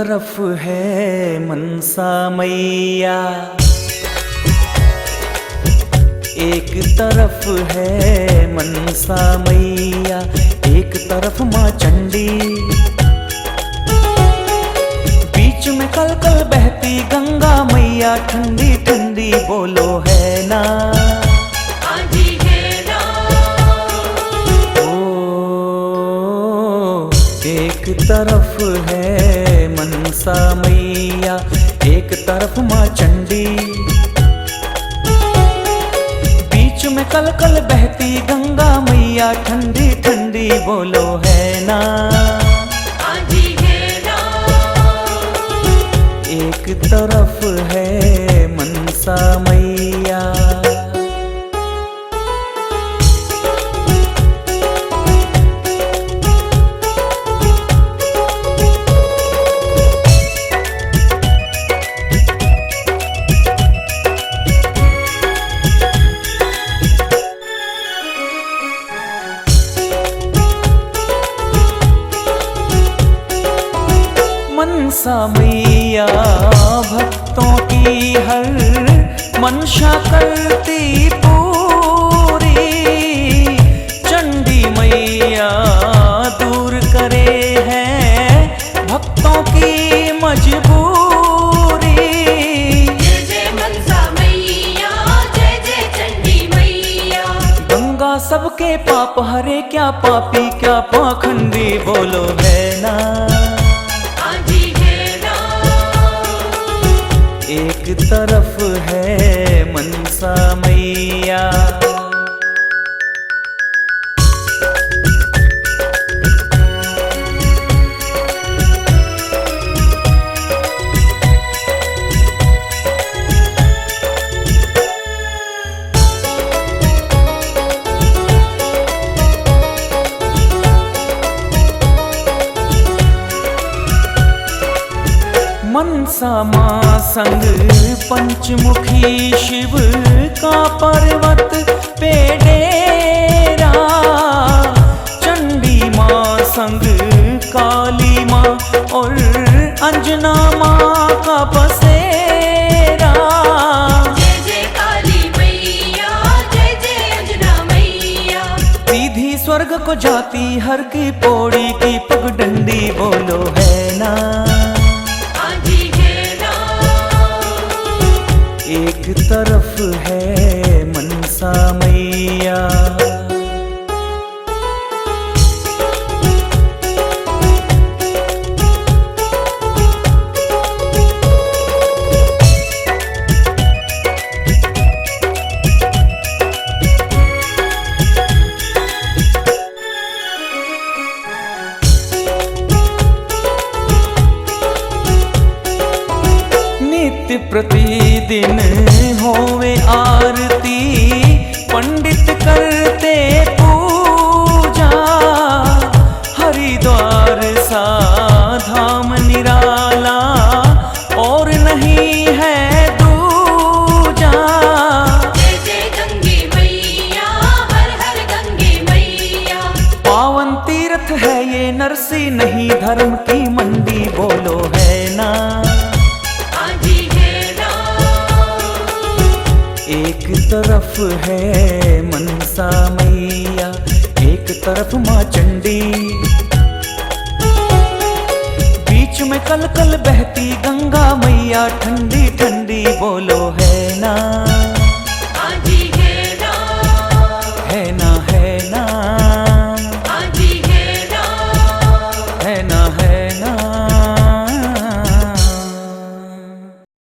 तरफ है मनसा मैया, एक तरफ है मनसा मैया, एक तरफ माँ चंडी, बीच में कल कल बहती गंगा मैया, ठंडी ठंडी बोलो है ना, आजी है ना। ओ एक तरफ है मनसा मैया, एक तरफ माँ चंडी, बीच में कल कल बहती गंगा मैया, ठंडी ठंडी बोलो है ना, आजी है ना। एक तरफ है मनसा मैया। मनसा मैया भक्तों की हर मनशा करती पूरी, चंडी मैया दूर करे है भक्तों की मजबूरी। जय जय मनसा मैया, जय जय चंडी मैया। गंगा सबके पाप हरे, क्या पापी क्या पाखंडी बोलो है ना, एक तरफ है मनसा मैया। मनसा माँ संग पंचमुखी शिव का पर्वत पे डेरा, चंडी माँ संग काली माँ और अंजना माँ का बसेरा। जय जय काली मैया, जय जय अंजना मैया। सीधी स्वर्ग को जाती हर की पौड़ी की पगडंडी बोलो है ना, एक तरफ है मनसा मैया। नित्य प्रतिदिन होवे आरती, पंडित करते पूजा, हरिद्वार सा धाम निराला और नहीं है दूजा। जय जय गंगे मैया, हर हर गंगे मैया। पावन तीर्थ है ये नरसी, नहीं धर्म की मंडी बोलो है ना, एक तरफ है मनसा मैया, एक तरफ माँ चंडी, बीच में कल कल बहती गंगा मैया, ठंडी ठंडी बोलो है ना।